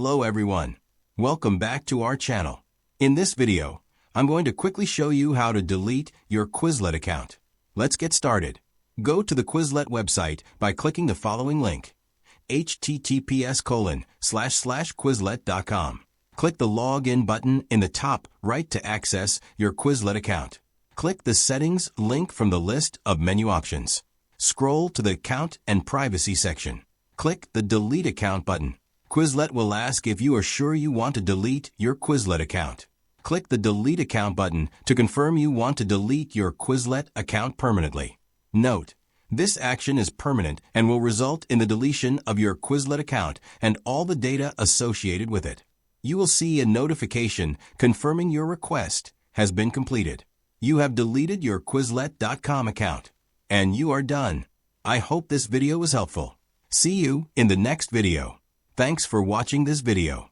Hello everyone. Welcome back to our channel. In this video, I'm going to quickly show you how to delete your Quizlet account. Let's get started. Go to the Quizlet website by clicking the following link: https://quizlet.com. Click the Login button in the top right to access your Quizlet account. Click the Settings link from the list of menu options. Scroll to the Account and Privacy section. Click the Delete Account button. Quizlet will ask if you are sure you want to delete your Quizlet account. Click the Delete Account button to confirm you want to delete your Quizlet account permanently. Note: this action is permanent and will result in the deletion of your Quizlet account and all the data associated with it. You will see a notification confirming your request has been completed. You have deleted your Quizlet.com account, and you are done. I hope this video was helpful. See you in the next video. Thanks for watching this video.